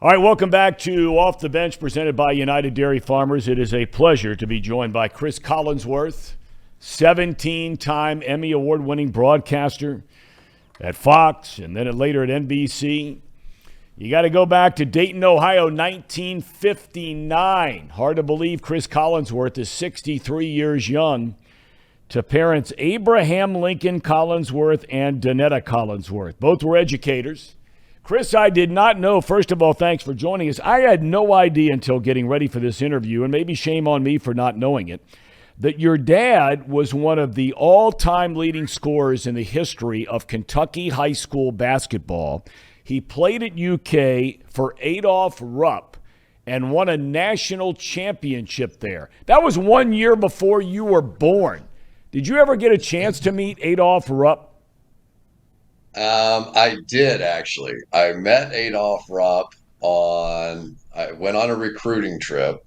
All right, welcome back to Off the Bench presented by United Dairy Farmers. It is a pleasure to be joined by Chris Collinsworth, 17-time Emmy Award-winning broadcaster at Fox and then later at NBC. You got to go back to Dayton, Ohio, 1959. Hard to believe Chris Collinsworth is 63 years young. To parents Abraham Lincoln Collinsworth and Donetta Collinsworth. Both were educators. Chris, I did not know. First of all, thanks for joining us. I had no idea until getting ready for this interview, and maybe shame on me for not knowing it, that your dad was one of the all-time leading scorers in the history of Kentucky high school basketball. He played at UK for Adolph Rupp and won a national championship there. That was 1 year before you were born. Did you ever get a chance to meet Adolph Rupp? I did actually. I met Adolph Rupp I went on a recruiting trip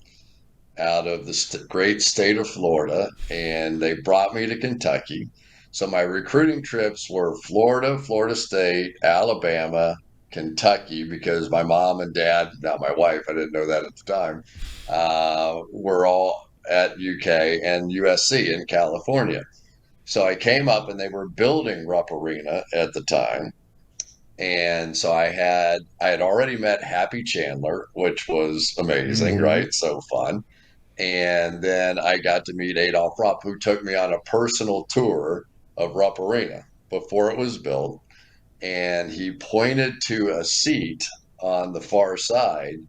out of the great state of Florida, and they brought me to Kentucky. So my recruiting trips were Florida, Florida State, Alabama, Kentucky, because my mom and dad, not my wife, I didn't know that at the time, were all at UK and USC in California. So I came up and they were building Rupp Arena at the time. And so I had already met Happy Chandler, which was amazing, Mm-hmm. right? So fun. And then I got to meet Adolph Rupp, who took me on a personal tour of Rupp Arena before it was built. And he pointed to a seat on the far side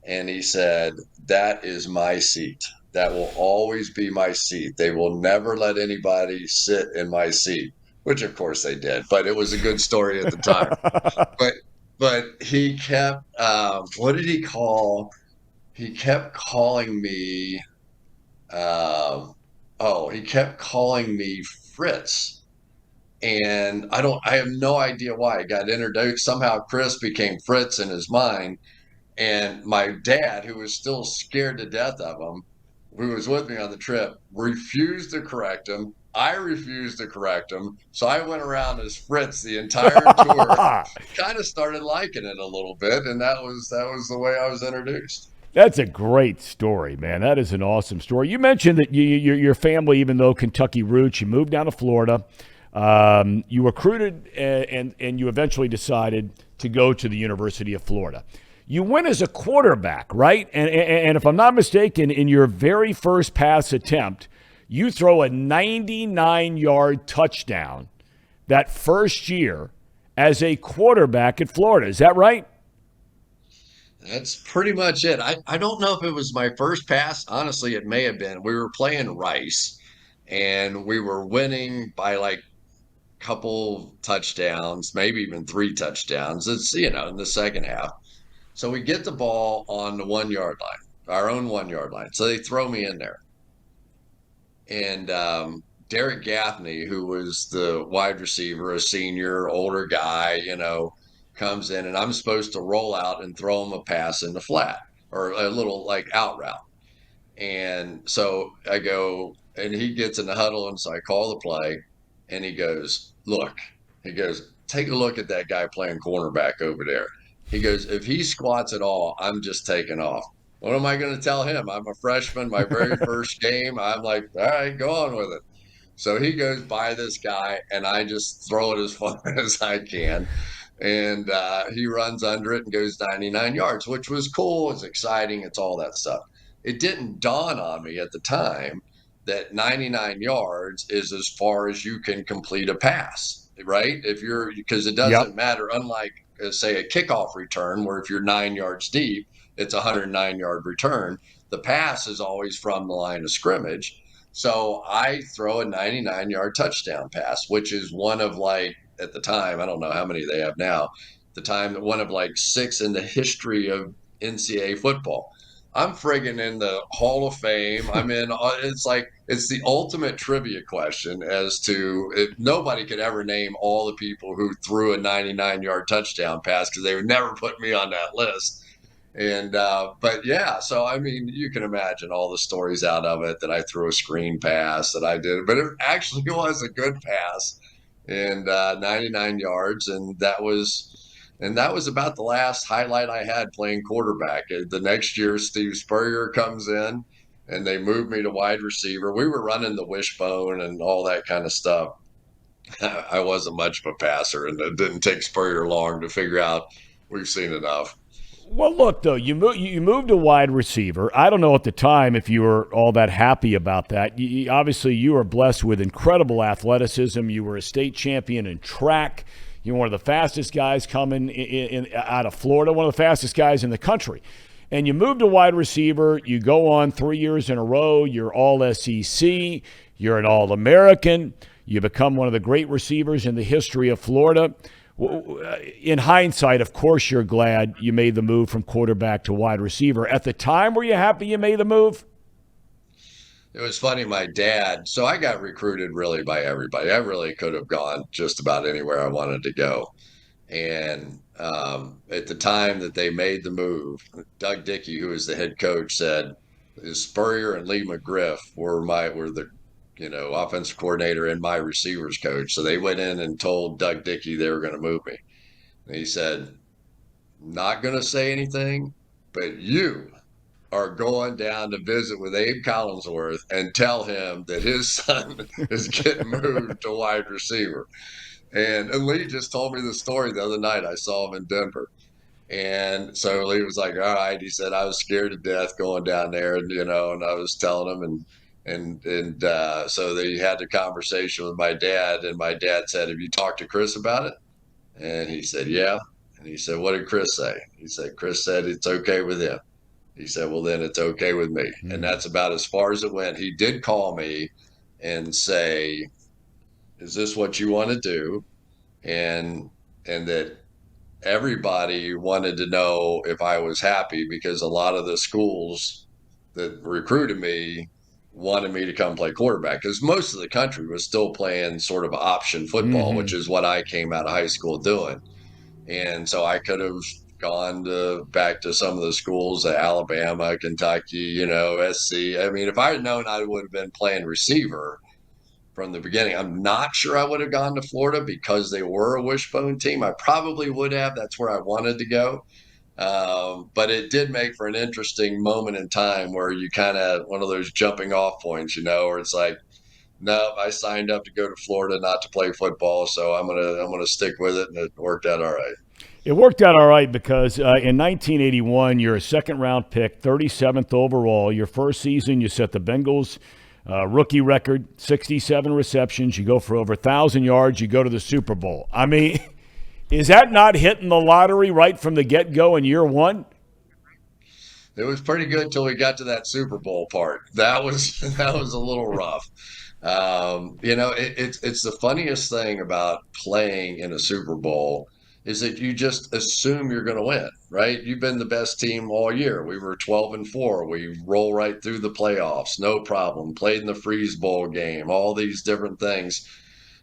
and he said, "That is my seat. That will always be my seat. They will never let anybody sit in my seat," which of course they did, but it was a good story at the time. But he kept what did he call? He kept calling me. Um, he kept calling me Fritz, and I have no idea why. I got introduced somehow. Chris became Fritz in his mind, and my dad, who was still scared to death of him, who was with me on the trip, refused to correct him. I refused to correct him. So I went around as Fritz the entire tour, kind of started liking it a little bit, and that was the way I was introduced. That's a great story, man. That is an awesome story. You mentioned that your family, even though Kentucky roots, you moved down to Florida. You recruited and you eventually decided to go to the University of Florida. You went as a quarterback, right? And if I'm not mistaken, in your very first pass attempt, you throw a 99-yard touchdown that first year as a quarterback at Florida. Is that right? That's pretty much it. I don't know if it was my first pass. Honestly, it may have been. We were playing Rice and we were winning by like couple touchdowns, maybe even three touchdowns. It's, in the second half. So we get the ball on the 1 yard line, our own 1 yard line. So they throw me in there. And Derek Gaffney, who was the wide receiver, a senior, older guy, comes in and I'm supposed to roll out and throw him a pass in the flat or a little like out route. And so I go, and he gets in the huddle. And so I call the play, and he goes, "Look," he goes, "take a look at that guy playing cornerback over there." He goes, "If he squats at all, I'm just taking off." What am I going to tell him? I'm a freshman, my very first game. I'm like, all right, go on with it. So he goes by this guy, and I just throw it as far as I can. And he runs under it and goes 99 yards, which was cool. It's exciting. It's all that stuff. It didn't dawn on me at the time that 99 yards is as far as you can complete a pass, right? Because it doesn't Yep. matter, unlike, say, a kickoff return, where if you're 9 yards deep, it's a 109-yard return. The pass is always from the line of scrimmage. So I throw a 99-yard touchdown pass, which is one of like, at the time, I don't know how many they have now, at the time, one of like six in the history of NCAA football. I'm friggin' in the Hall of Fame. I'm in, it's like, it's the ultimate trivia question as to if nobody could ever name all the people who threw a 99-yard touchdown pass because they would never put me on that list. And, but yeah, so I mean, you can imagine all the stories out of it that I threw a screen pass that I did, but it actually was a good pass and 99 yards. And that was, And that was about the last highlight I had playing quarterback. The next year, Steve Spurrier comes in and they moved me to wide receiver. We were running the wishbone and all that kind of stuff. I wasn't much of a passer, and it didn't take Spurrier long to figure out we've seen enough. Well, look though, you moved to wide receiver. I don't know at the time if you were all that happy about that. Obviously, you were blessed with incredible athleticism. You were a state champion in track. You're one of the fastest guys coming out of Florida, one of the fastest guys in the country. And you moved to wide receiver. You go on 3 years in a row. You're all SEC. You're an All American. You become one of the great receivers in the history of Florida. In hindsight, of course, you're glad you made the move from quarterback to wide receiver. At the time, were you happy you made the move? It was funny, my dad. So I got recruited really by everybody. I really could have gone just about anywhere I wanted to go. And at the time that they made the move, Doug Dickey, who was the head coach, said Spurrier and Lee McGriff were the offensive coordinator and my receivers coach. So they went in and told Doug Dickey they were going to move me. And he said, "Not going to say anything, but you are going down to visit with Abe Collinsworth and tell him that his son is getting moved to wide receiver." And Lee just told me the story the other night. I saw him in Denver. And so Lee was like, "All right." He said, "I was scared to death going down there, and I was telling him, and so they had the conversation with my dad, and my dad said, 'Have you talked to Chris about it?' And he said, 'Yeah.' And he said, 'What did Chris say?' He said, 'Chris said it's okay with him.' He said, 'Well, then it's okay with me.' And that's about as far as it went. He did call me and say, 'Is this what you want to do?' And that everybody wanted to know if I was happy, because a lot of the schools that recruited me wanted me to come play quarterback, because most of the country was still playing sort of option football, which is what I came out of high school doing. And so I could have gone back to some of the schools, Alabama, Kentucky, SC. I mean, if I had known, I would have been playing receiver from the beginning. I'm not sure I would have gone to Florida because they were a wishbone team. I probably would have. That's where I wanted to go. But it did make for an interesting moment in time where you kind of one of those jumping off points, where it's like, no, I signed up to go to Florida not to play football, so I'm gonna stick with it, and it worked out all right. It worked out all right because in 1981, you're a second-round pick, 37th overall. Your first season, you set the Bengals rookie record, 67 receptions. You go for over 1,000 yards. You go to the Super Bowl. I mean, is that not hitting the lottery right from the get-go in year one? It was pretty good till we got to that Super Bowl part. That was that was a little rough. It's the funniest thing about playing in a Super Bowl is that you just assume you're going to win, right? You've been the best team all year. We were 12-4. We roll right through the playoffs, no problem. Played in the Freeze Bowl game, all these different things.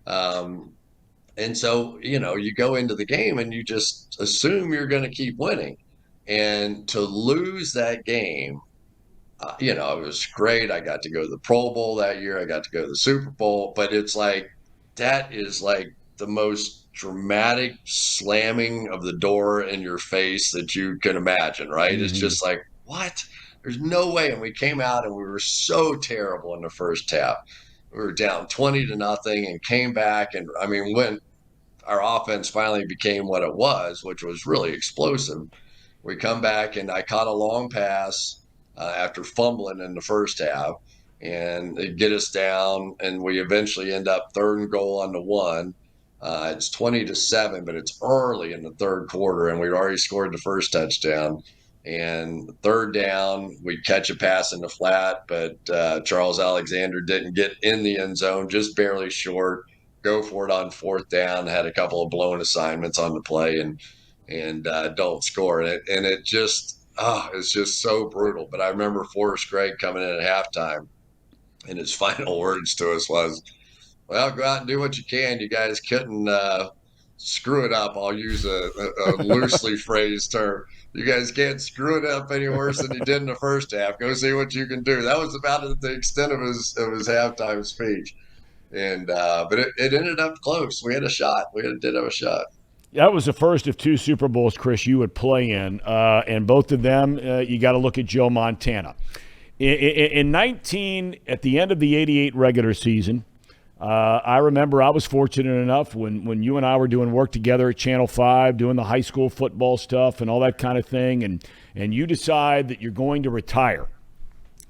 And so, you go into the game and you just assume you're going to keep winning. And to lose that game, it was great. I got to go to the Pro Bowl that year. I got to go to the Super Bowl. But it's like, that is like the most dramatic slamming of the door in your face that you can imagine, right? It's just like, what? There's no way. And we came out and we were so terrible in the first half. We were down 20-0 and came back. And I mean, when our offense finally became what it was, which was really explosive, we come back and I caught a long pass after fumbling in the first half, and it get us down, and we eventually end up third and goal on the one. It's 20-7, but it's early in the third quarter, and we'd already scored the first touchdown. And third down, we catch a pass in the flat, but Charles Alexander didn't get in the end zone, just barely short. Go for it on fourth down. Had a couple of blown assignments on the play, and don't score. And it just, it's just so brutal. But I remember Forrest Gregg coming in at halftime, and his final words to us was, "Well, go out and do what you can. You guys couldn't screw it up." I'll use a loosely phrased term. "You guys can't screw it up any worse than you did in the first half. Go see what you can do." That was about the extent of his halftime speech. And but it ended up close. We had a shot. We did have a shot. That was the first of two Super Bowls, Chris, you would play in, and both of them, you got to look at Joe Montana. In 19, at the end of the 88 regular season, I remember I was fortunate enough when you and I were doing work together at Channel 5, doing the high school football stuff and all that kind of thing, and you decide that you're going to retire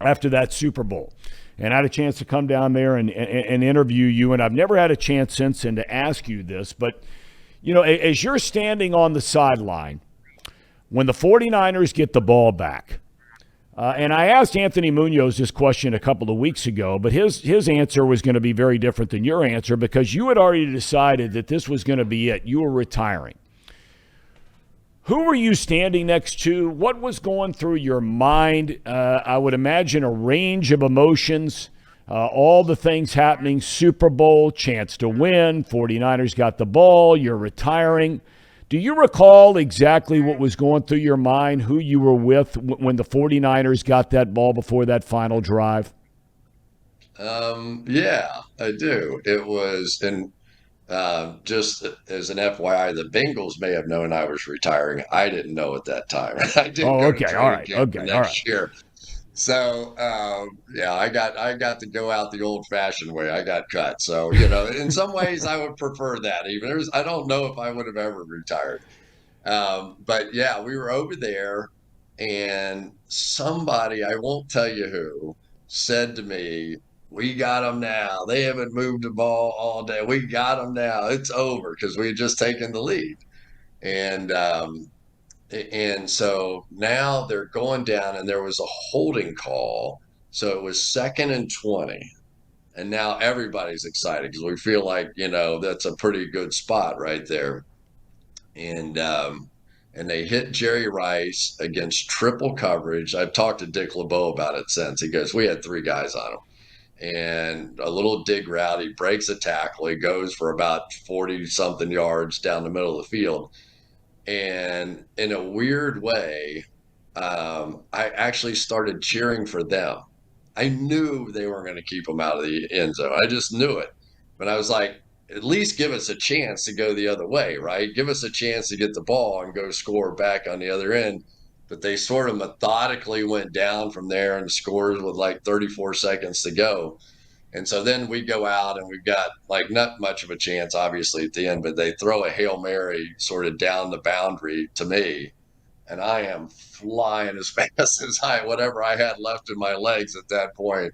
after that Super Bowl. And I had a chance to come down there and interview you, and I've never had a chance since then to ask you this, but as you're standing on the sideline, when the 49ers get the ball back, and I asked Anthony Munoz this question a couple of weeks ago, but his answer was going to be very different than your answer because you had already decided that this was going to be it. You were retiring. Who were you standing next to? What was going through your mind? I would imagine a range of emotions. All the things happening, Super Bowl, chance to win, 49ers got the ball, you're retiring. Do you recall exactly what was going through your mind, who you were with when the 49ers got that ball before that final drive? Yeah, I do. It was, and just as an FYI, the Bengals may have known I was retiring. I didn't know at that time. I didn't Oh, go to okay, all training right, camp the okay, all right. next year. So yeah, I got to go out the old fashioned way. I got cut. So, in some ways I would prefer that. I don't know if I would have ever retired. But yeah, we were over there and somebody, I won't tell you who, said to me, "We got them now. They haven't moved the ball all day. We got them now. It's over," because we had just taken the lead. And so now they're going down, and there was a holding call. So it was 2nd and 20. And now everybody's excited because we feel like, that's a pretty good spot right there. And they hit Jerry Rice against triple coverage. I've talked to Dick LeBeau about it since. He goes, "We had three guys on him." And a little dig route, he breaks a tackle. He goes for about 40 something yards down the middle of the field. And in a weird way, I actually started cheering for them. I knew they weren't going to keep him out of the end zone. I just knew it. But I was like, at least give us a chance to go the other way, right? Give us a chance to get the ball and go score back on the other end. But they sort of methodically went down from there and scores with like 34 seconds to go. And so then we go out and we've got like not much of a chance, obviously, at the end, but they throw a Hail Mary sort of down the boundary to me. And I am flying as fast as whatever I had left in my legs at that point.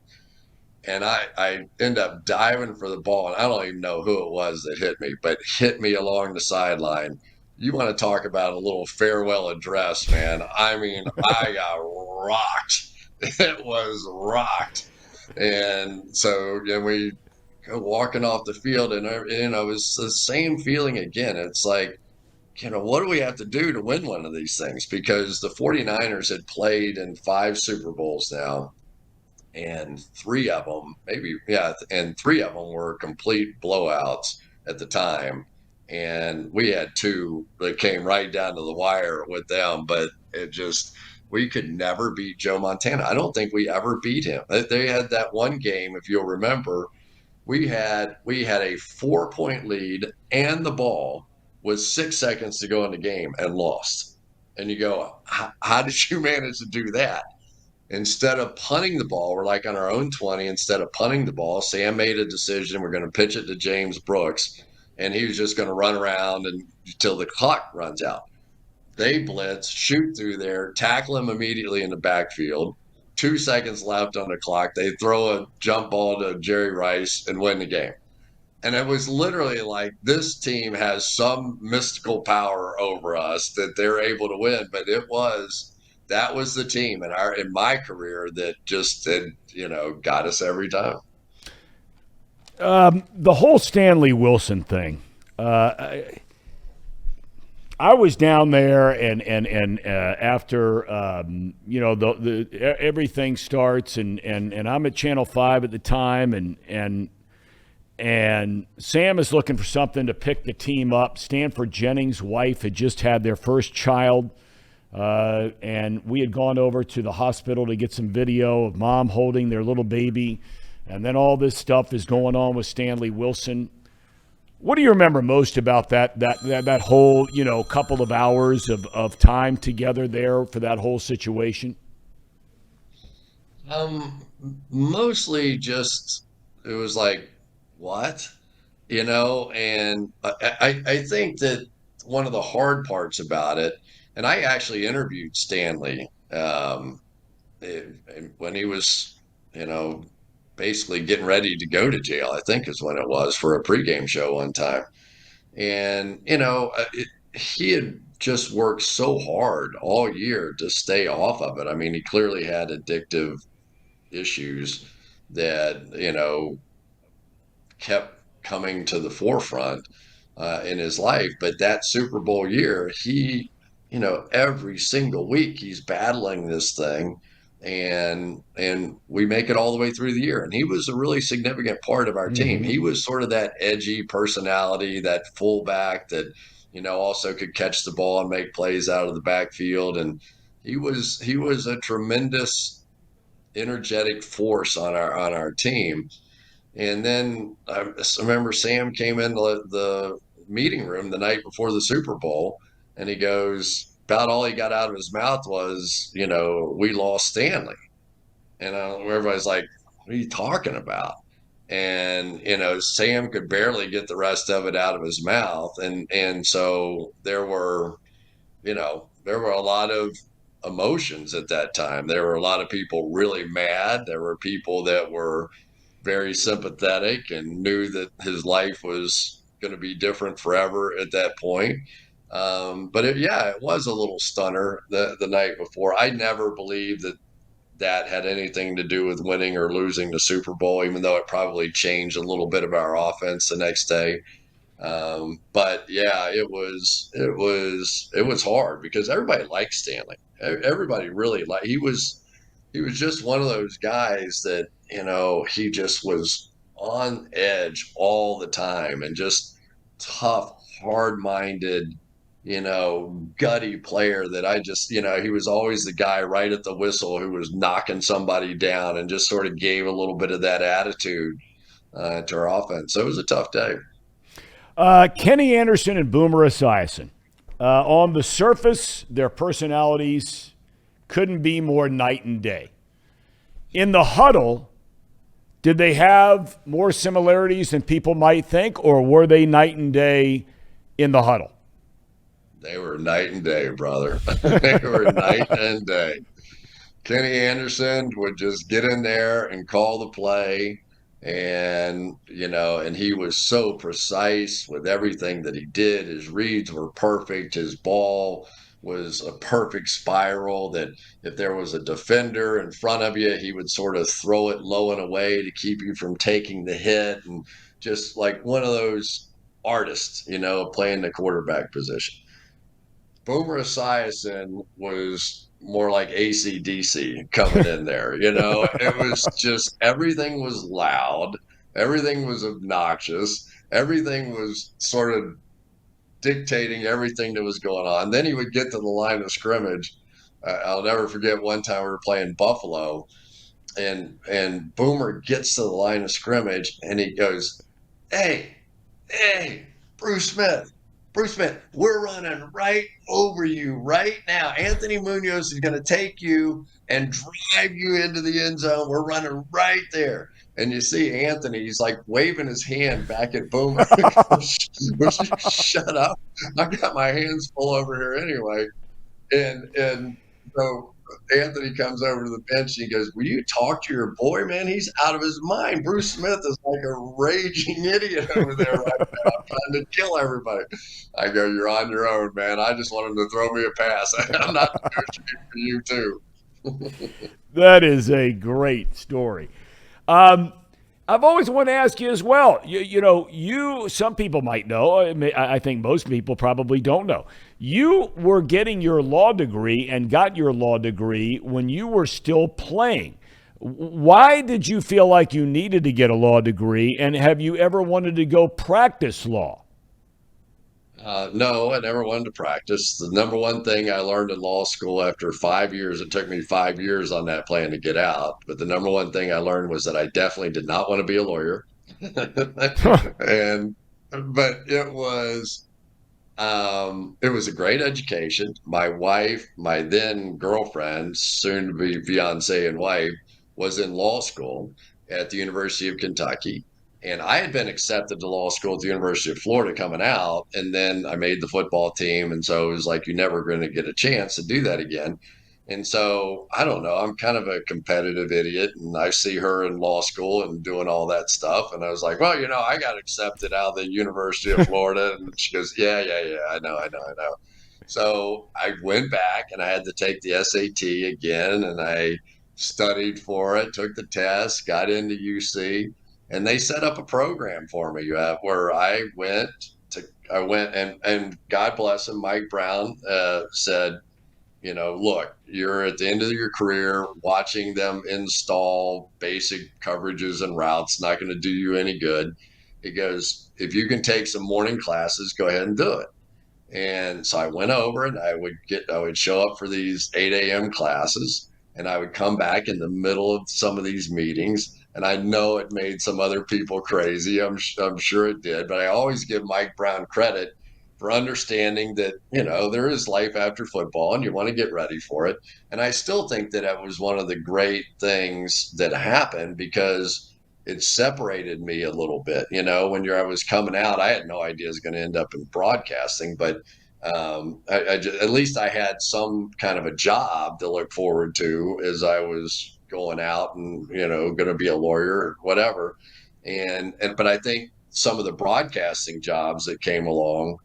And I end up diving for the ball. And I don't even know who it was that hit me, but hit me along the sideline. You want to talk about a little farewell address, man. I mean, I got rocked. It was rocked. And so we go walking off the field, and it's the same feeling again. It's like, what do we have to do to win one of these things? Because the 49ers had played in 5 Super Bowls now, and 3 of them, and 3 of them were complete blowouts at the time. And we had 2 that came right down to the wire with them, but we could never beat Joe Montana. I don't think we ever beat him. They had that one game, if you'll remember, we had a 4-point lead and the ball with 6 seconds to go in the game and lost. And you go, how did you manage to do that? Instead of punting the ball, we're like on our own 20. Instead of punting the ball, Sam made a decision. We're going to pitch it to James Brooks, and he was just going to run around until the clock runs out. They blitz, shoot through there, tackle him immediately in the backfield. 2 seconds left on the clock. They throw a jump ball to Jerry Rice and win the game. And it was literally like, this team has some mystical power over us that they're able to win. But that was the team in my career that just got us every time. The whole Stanley Wilson thing. I was down there, and after everything starts, and I'm at Channel 5 at the time, and Sam is looking for something to pick the team up. Stanford Jennings' wife had just had their first child, and we had gone over to the hospital to get some video of mom holding their little baby, and then all this stuff is going on with Stanley Wilson. What do you remember most about that whole, couple of hours of time together there for that whole situation? Um, Mostly just it was like, what? And I think that one of the hard parts about it, and I actually interviewed Stanley when he was, you know, basically getting ready to go to jail, I think is when it was for a pregame show one time. And, he had just worked so hard all year to stay off of it. I mean, he clearly had addictive issues that, kept coming to the forefront in his life. But that Super Bowl year, every single week he's battling this thing, and we make it all the way through the year. And he was a really significant part of our team. Mm-hmm. He was sort of that edgy personality, that fullback that also could catch the ball and make plays out of the backfield. And he was a tremendous energetic force on our team. And then I remember Sam came into the meeting room the night before the Super Bowl, and he goes, about all he got out of his mouth was, we lost Stanley. And everybody's like, what are you talking about? And, Sam could barely get the rest of it out of his mouth. And so there were a lot of emotions at that time. There were a lot of people really mad. There were people that were very sympathetic and knew that his life was going to be different forever at that point. But it was a little stunner the night before. I never believed that had anything to do with winning or losing the Super Bowl, even though it probably changed a little bit of our offense the next day. But yeah, it was hard because everybody liked Stanley. Everybody really liked. He was just one of those guys that, he just was on edge all the time and just tough, hard-minded, gutty player that I just, he was always the guy right at the whistle who was knocking somebody down and just sort of gave a little bit of that attitude to our offense. So it was a tough day. Kenny Anderson and Boomer Esiason. On the surface, their personalities couldn't be more night and day. In the huddle, did they have more similarities than people might think, or were they night and day in the huddle? They were night and day, brother. They were night and day. Kenny Anderson would just get in there and call the play. And he was so precise with everything that he did. His reads were perfect. His ball was a perfect spiral that if there was a defender in front of you, he would sort of throw it low and away to keep you from taking the hit. And just like one of those artists, playing the quarterback position. Boomer Esiason was more like AC/DC coming in there. It was just everything was loud, everything was obnoxious, everything was sort of dictating everything that was going on. Then he would get to the line of scrimmage. I'll never forget one time we were playing Buffalo, and Boomer gets to the line of scrimmage and he goes, "Hey, hey, Bruce Smith, Bruce Smith, we're running right over you right now. Anthony Munoz is going to take you and drive you into the end zone. We're running right there." And you see Anthony, he's like waving his hand back at Boomer. Shut up. I got my hands full over here anyway. And so Anthony comes over to the bench and he goes, "Will you talk to your boy, man? He's out of his mind. Bruce Smith is like a raging idiot over there right now, trying to kill everybody." I go, "You're on your own, man. I just want him to throw me a pass. I'm not negotiating for you, too." That is a great story. I've always wanted to ask you as well. Some people might know. I think most people probably don't know. You were getting your law degree and got your law degree when you were still playing. Why did you feel like you needed to get a law degree, and have you ever wanted to go practice law? No, I never wanted to practice. The number one thing I learned in law school after 5 years, it took me 5 years on that plan to get out. But the number one thing I learned was that I definitely did not want to be a lawyer. and but it was a great education. My wife, my then girlfriend, soon to be fiance and wife, was in law school at the University of Kentucky. And I had been accepted to law school at the University of Florida coming out. And then I made the football team. And so it was like, you're never going to get a chance to do that again. And so I don't know. I'm kind of a competitive idiot, and I see her in law school and doing all that stuff. And I was like, well, I got accepted out of the University of Florida. And she goes, yeah, yeah, yeah. I know. So I went back and I had to take the SAT again, and I studied for it, took the test, got into UC, and they set up a program for me where I went and God bless him, Mike Brown said, look, you're at the end of your career. Watching them install basic coverages and routes not going to do you any good. He goes, if you can take some morning classes, go ahead and do it. And so I went over and I would show up for these 8 a.m. classes, and I would come back in the middle of some of these meetings. And I know it made some other people crazy. I'm sure it did, but I always give Mike Brown credit for understanding that, there is life after football and you want to get ready for it. And I still think that it was one of the great things that happened because it separated me a little bit. I was coming out, I had no idea I was going to end up in broadcasting, but at least I had some kind of a job to look forward to as I was going out and, going to be a lawyer or whatever. But I think some of the broadcasting jobs that came along,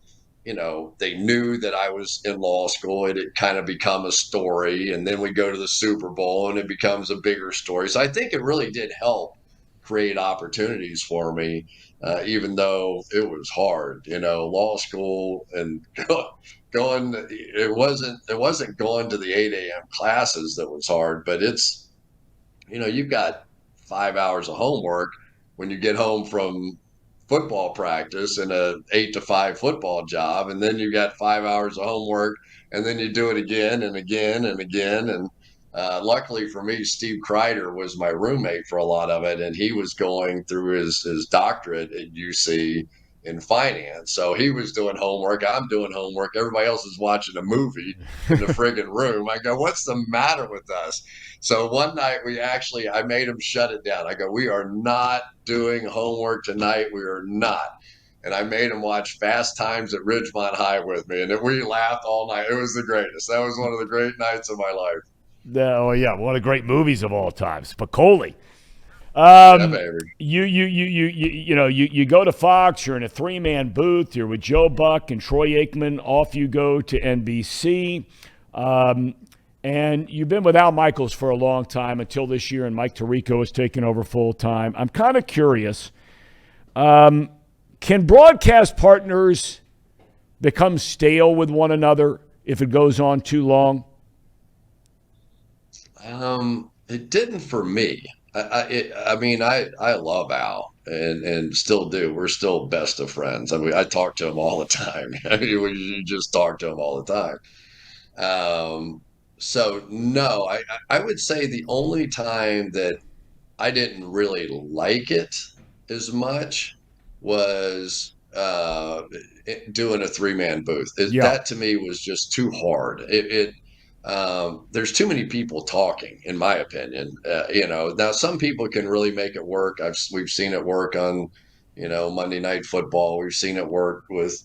they knew that I was in law school. It had kind of become a story. And then we go to the Super Bowl and it becomes a bigger story. So I think it really did help create opportunities for me, even though it was hard, law school and going, it wasn't going to the 8 a.m. classes that was hard, but you've got 5 hours of homework when you get home from football practice and a 8 to 5 football job, and then you got 5 hours of homework, and then you do it again and again and again. And luckily for me, Steve Kreider was my roommate for a lot of it, and he was going through his doctorate at UC in finance. So he was doing homework. I'm doing homework. Everybody else is watching a movie in the friggin' room. I go, what's the matter with us? So one night I made him shut it down. I go, we are not doing homework tonight. We are not. And I made him watch Fast Times at Ridgemont High with me. And we laughed all night. It was the greatest. That was one of the great nights of my life. Oh yeah, one of the great movies of all time, Spicoli. Yeah, baby. You go to Fox. You're in a 3-man booth. You're with Joe Buck and Troy Aikman. Off you go to NBC, and you've been with Al Michaels for a long time until this year, and Mike Tirico has taken over full time. I'm kind of curious. Can broadcast partners become stale with one another if it goes on too long? It didn't for me. I love Al and still do. We're still best of friends. I mean, I talk to him all the time. I mean, you just talk to him all the time. So no, I would say the only time that I didn't really like it as much was doing a 3-man booth. Yeah. That to me was just too hard. There's too many people talking, in my opinion. Now some people can really make it work. We've seen it work on, Monday Night Football. We've seen it work with,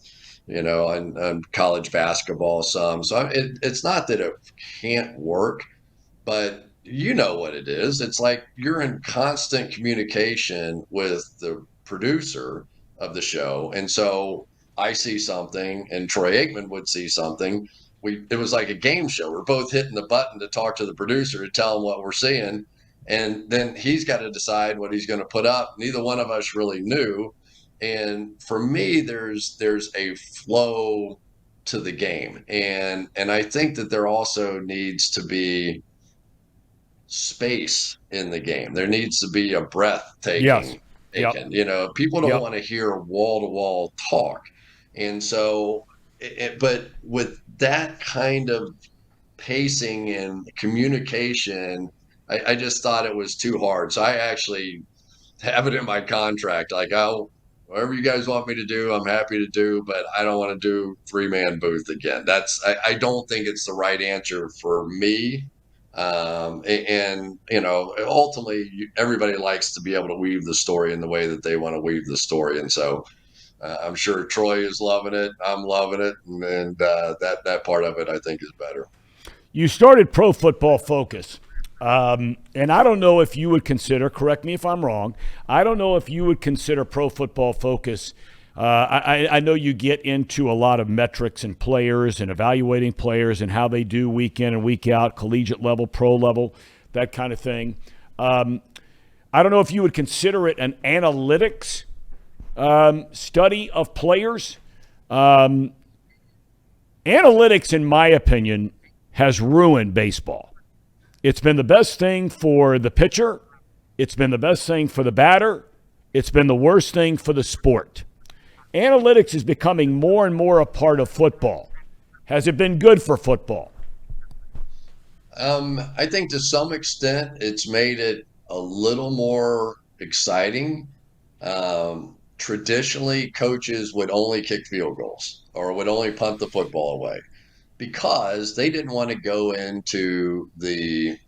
on college basketball some. So it's not that it can't work, but you know what it is. It's like you're in constant communication with the producer of the show. And so I see something and Troy Aikman would see something. It was like a game show. We're both hitting the button to talk to the producer to tell him what we're seeing. And then he's got to decide what he's going to put up. Neither one of us really knew. And for me, there's a flow to the game. And I think that there also needs to be space in the game. There needs to be a breath Yes. taking Yep. taken. People don't Yep. want to hear wall to wall talk. And so, but with that kind of pacing and communication, I just thought it was too hard. So I actually have it in my contract. Like whatever you guys want me to do, I'm happy to do, but I don't want to do 3-man booth again. I don't think it's the right answer for me. And ultimately, everybody likes to be able to weave the story in the way that they want to weave the story. And so I'm sure Troy is loving it. I'm loving it. And that part of it, I think, is better. You started Pro Football Focus. And I don't know if you would consider, correct me if I'm wrong, I don't know if you would consider Pro Football Focus. I know you get into a lot of metrics and players and evaluating players and how they do week in and week out, collegiate level, pro level, that kind of thing. I don't know if you would consider it an analytics study of players. Analytics, in my opinion, has ruined baseball. It's been the best thing for the pitcher. It's been the best thing for the batter. It's been the worst thing for the sport. Analytics is becoming more and more a part of football. Has it been good for football? I think to some extent it's made it a little more exciting. Traditionally, coaches would only kick field goals or would only punt the football away because they didn't want to go into the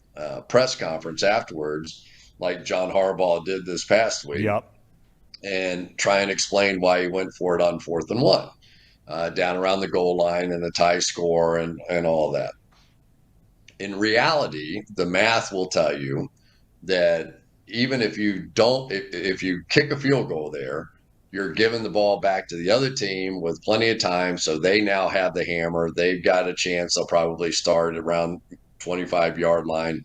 press conference afterwards, like John Harbaugh did this past week, Yep. and try and explain why he went for it on 4th and 1, down around the goal line and the tie score and all that. In reality, the math will tell you that even if you don't, if you kick a field goal there, you're giving the ball back to the other team with plenty of time. So they now have the hammer. They've got a chance. They'll probably start around 25-yard line.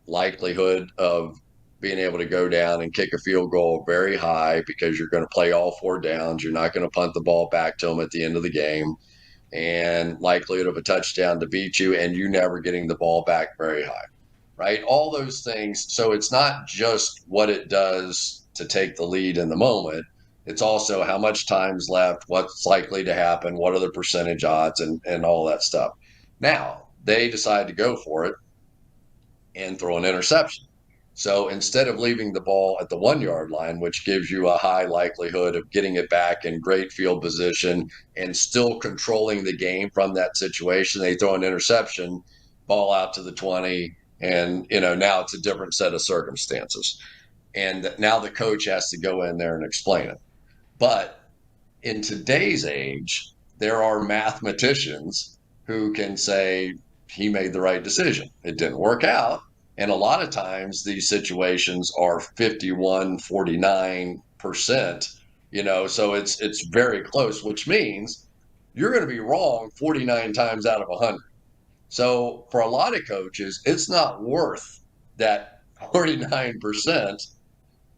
Likelihood of being able to go down and kick a field goal very high because you're going to play all 4 downs. You're not going to punt the ball back to them at the end of the game, and likelihood of a touchdown to beat you and you never getting the ball back very high, right? All those things. So it's not just what it does to take the lead in the moment. It's also how much time's left, what's likely to happen, what are the percentage odds, and all that stuff. Now, they decide to go for it and throw an interception. So instead of leaving the ball at the 1-yard line, which gives you a high likelihood of getting it back in great field position and still controlling the game from that situation, they throw an interception, ball out to the 20, and now it's a different set of circumstances. And now the coach has to go in there and explain it. But in today's age, there are mathematicians who can say he made the right decision. It didn't work out. And a lot of times these situations are 51, 49%, so it's very close, which means you're going to be wrong 49 times out of 100. So for a lot of coaches, it's not worth that 49%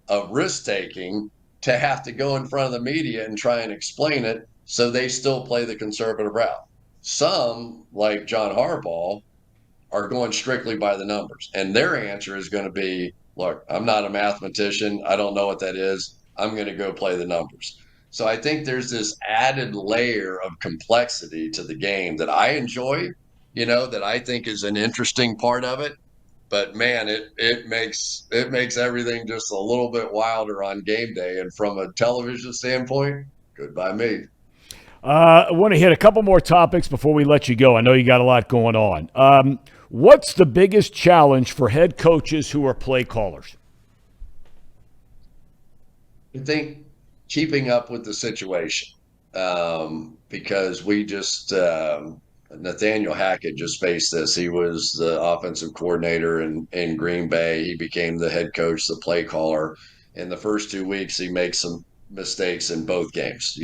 of risk taking to have to go in front of the media and try and explain it. So they still play the conservative route. Some, like John Harbaugh, are going strictly by the numbers. And their answer is going to be, look, I'm not a mathematician. I don't know what that is. I'm going to go play the numbers. So I think there's this added layer of complexity to the game that I enjoy, that I think is an interesting part of it. But man, it makes everything just a little bit wilder on game day. And from a television standpoint, good by me. I want to hit a couple more topics before we let you go. I know you got a lot going on. What's the biggest challenge for head coaches who are play callers? I think keeping up with the situation, because we just Nathaniel Hackett just faced this. He was the offensive coordinator in Green Bay. He became the head coach, the play caller. In the first 2 weeks, he makes some mistakes in both games,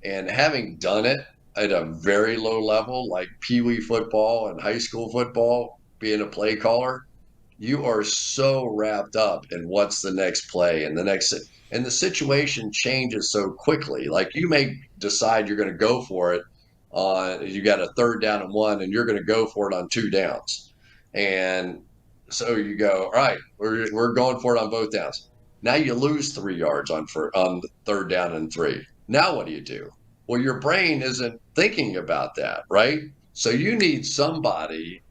and having done it at a very low level, like Pee Wee football and high school football, being a play caller, you are so wrapped up in what's the next play and and the situation changes so quickly. Like you may decide you're going to go for it you got a 3rd down and 1, and you're going to go for it on 2 downs. And so you go, all right, we're going for it on both downs. Now you lose 3 yards on 3rd down and 3. Now what do? Well, your brain isn't thinking about that, right? So you need somebody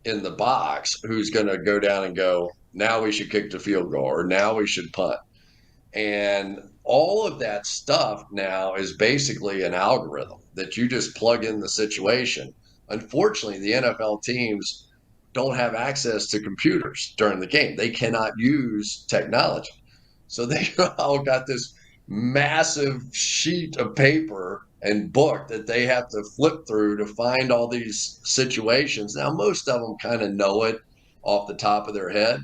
in the box who's going to go down and go, now we should kick the field goal, or now we should punt. And all of that stuff now is basically an algorithm that you just plug in the situation. Unfortunately, the NFL teams don't have access to computers during the game. They cannot use technology. So they all got this massive sheet of paper and book that they have to flip through to find all these situations. Now, most of them kind of know it off the top of their head,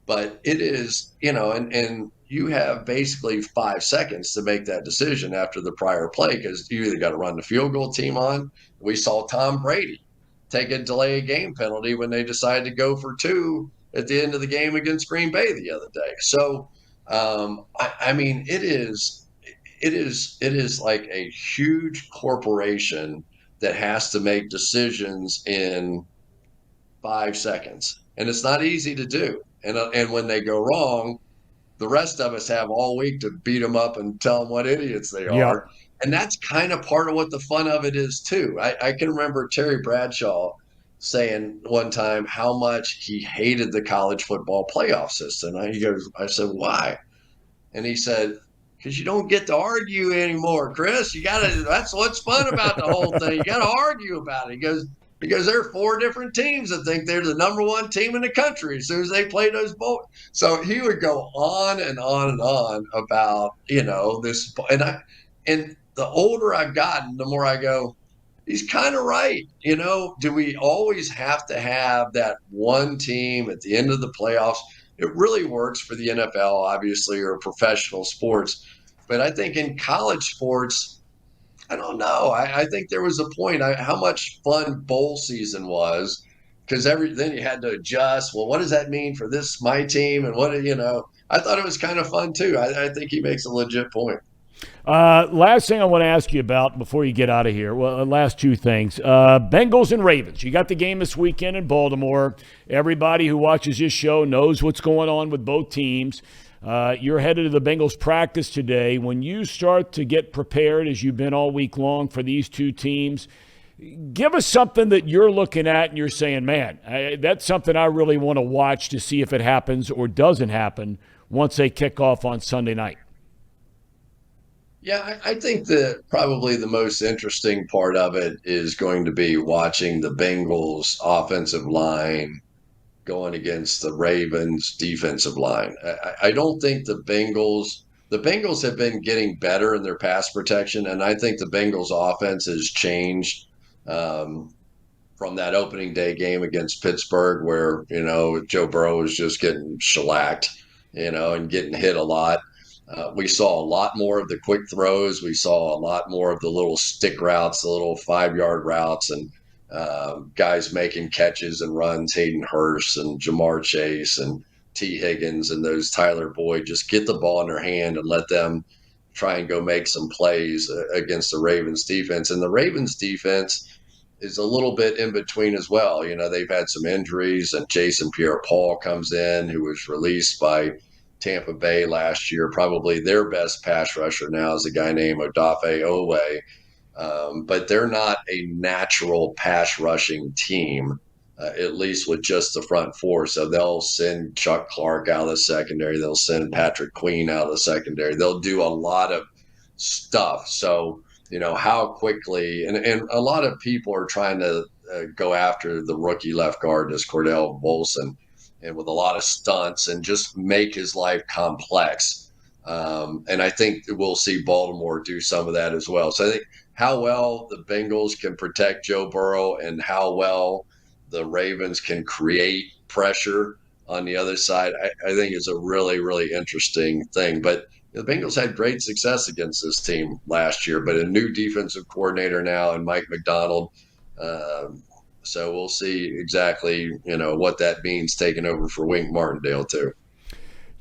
but it is, and you have basically 5 seconds to make that decision after the prior play because you either got to run the field goal team on. We saw Tom Brady take a delay game penalty when they decided to go for two at the end of the game against Green Bay the other day. So, I mean, it is like a huge corporation that has to make decisions in 5 seconds, and it's not easy to do. And when they go wrong, the rest of us have all week to beat them up and tell them what idiots they Yep. are. And that's kind of part of what the fun of it is too. I can remember Terry Bradshaw saying one time how much he hated the college football playoff system. I said, why? And he said, because you don't get to argue anymore, Chris. That's what's fun about the whole thing. You got to argue about it. Because there are four different teams that think they're the number one team in the country as soon as they play those bowl. So he would go on and on and on about, this. And the older I've gotten, the more I go, he's kind of right. Do we always have to have that one team at the end of the playoffs? It really works for the NFL, obviously, or professional sports. But I think in college sports, I don't know. I think there was a point. How much fun bowl season was, because then you had to adjust. Well, what does that mean for my team? And I thought it was kind of fun too. I think he makes a legit point. Last thing I want to ask you about before you get out of here. Well, last two things. Bengals and Ravens. You got the game this weekend in Baltimore. Everybody who watches this show knows what's going on with both teams. You're headed to the Bengals practice today. When you start to get prepared, as you've been all week long for these two teams, give us something that you're looking at and you're saying, man, that's something I really want to watch to see if it happens or doesn't happen once they kick off on Sunday night. Yeah, I think that probably the most interesting part of it is going to be watching the Bengals offensive line going against the Ravens defensive line. I don't think the Bengals have been getting better in their pass protection, and I think the Bengals offense has changed from that opening day game against Pittsburgh where, Joe Burrow was just getting shellacked, and getting hit a lot. We saw a lot more of the quick throws. We saw a lot more of the little stick routes, the little 5-yard routes, and guys making catches and runs. Hayden Hurst and Jamar Chase and T. Higgins and those Tyler Boyd just get the ball in their hand and let them try and go make some plays against the Ravens defense. And the Ravens defense is a little bit in between as well. They've had some injuries, and Jason Pierre-Paul comes in, who was released by Tampa Bay last year. Probably their best pass rusher now is a guy named Odafe Owe. But they're not a natural pass rushing team, at least with just the front four. So they'll send Chuck Clark out of the secondary. They'll send Patrick Queen out of the secondary. They'll do a lot of stuff. So, how quickly, and a lot of people are trying to go after the rookie left guard, as Cordell Volson, and with a lot of stunts and just make his life complex. And I think we'll see Baltimore do some of that as well. So I think how well the Bengals can protect Joe Burrow and how well the Ravens can create pressure on the other side, I think is a really, really interesting thing. But the Bengals had great success against this team last year, but a new defensive coordinator now and Mike McDonald. So we'll see exactly, what that means taking over for Wink Martindale too.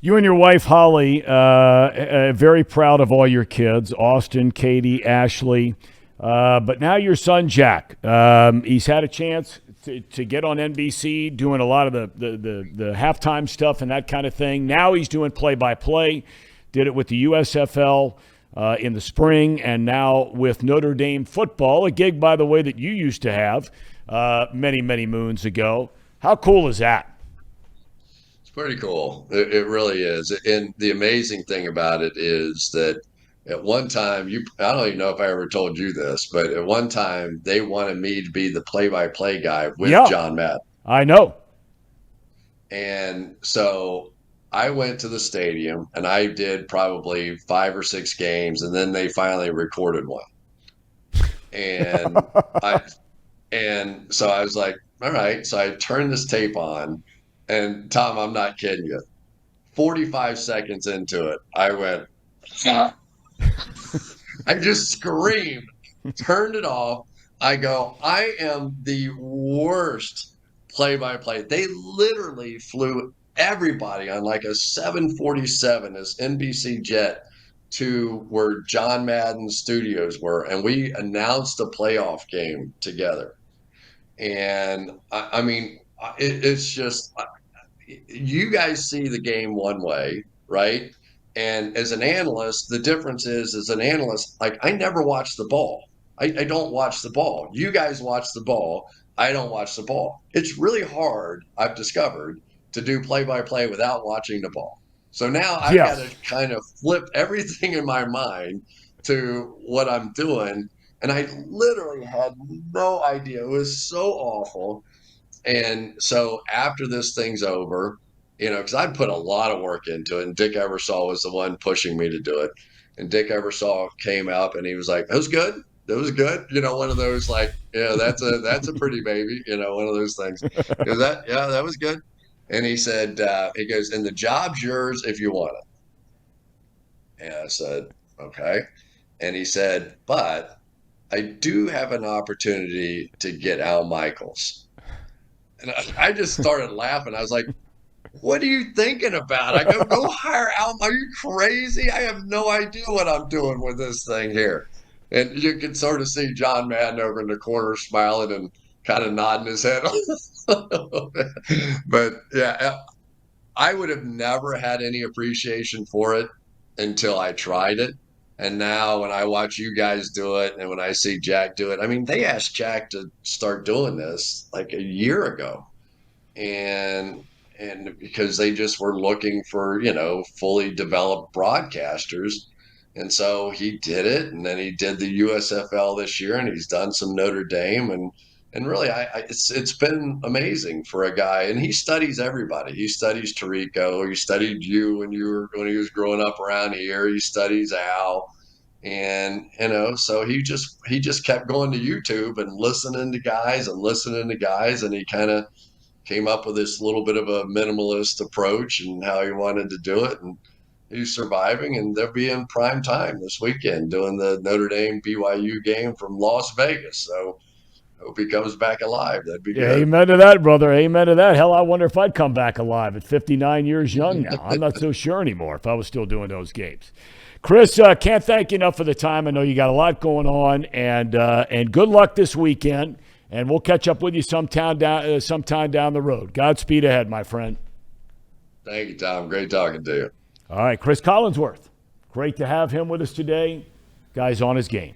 You and your wife, Holly, very proud of all your kids, Austin, Katie, Ashley. But now your son, Jack, he's had a chance to get on NBC doing a lot of the halftime stuff and that kind of thing. Now he's doing play-by-play, did it with the USFL in the spring, and now with Notre Dame football, a gig, by the way, that you used to have many, many moons ago. How cool is that? Pretty cool. It really is. And the amazing thing about it is that at one time, I don't even know if I ever told you this, but at one time they wanted me to be the play-by-play guy with Yeah, John Madden. I know. And so I went to the stadium and I did probably 5 or 6 games, and then they finally recorded one. And I and so I was like, all right. So I turned this tape on, and Tom, I'm not kidding you. 45 seconds into it, I went, "Ah." I just screamed, turned it off. I go, I am the worst play by play. They literally flew everybody on like a 747, this NBC jet, to where John Madden's studios were. And we announced a playoff game together. And I mean, it's just you guys see the game one way, right? And as an analyst, the difference is, as an analyst, like I never watch the ball. I don't watch the ball. You guys watch the ball. I don't watch the ball. It's really hard, I've discovered, to do play by play without watching the ball. So now I've got Yes. to kind of flip everything in my mind to what I'm doing. And I literally had no idea. It was so awful. And so after this thing's over, because I'd put a lot of work into it, and Dick Ebersol was the one pushing me to do it. And Dick Ebersol came up and he was like, "That was good. That was good." One of those like, "Yeah, that's a pretty baby." One of those things. Is that, yeah, that was good. And he said, he goes, "And the job's yours if you want it." And I said, "Okay." And he said, "But I do have an opportunity to get Al Michaels." And I just started laughing. I was like, "What are you thinking about?" I go hire Al. Are you crazy? I have no idea what I'm doing with this thing here. And you can sort of see John Madden over in the corner smiling and kind of nodding his head. But yeah, I would have never had any appreciation for it until I tried it. And now when I watch you guys do it and when I see Jack do it, I mean, they asked Jack to start doing this like a year ago. And because they just were looking for, fully developed broadcasters. And so he did it, and then he did the USFL this year, and he's done some Notre Dame, and really, it's been amazing for a guy. And he studies everybody. He studies Tirico. He studied you when he was growing up around here. He studies Al, and so he just kept going to YouTube and listening to guys, and he kind of came up with this little bit of a minimalist approach and how he wanted to do it. And he's surviving, and they'll be in prime time this weekend doing the Notre Dame BYU game from Las Vegas. So hope he comes back alive. That'd be Yeah, good. amen to that, brother. Amen to that. Hell, I wonder if I'd come back alive at 59 years young now. I'm not so sure anymore if I was still doing those games. Chris, can't thank you enough for the time. I know you got a lot going on, and good luck this weekend. And we'll catch up with you sometime down the road. Godspeed ahead, my friend. Thank you, Tom. Great talking to you. All right, Chris Collinsworth. Great to have him with us today. Guy's on his game.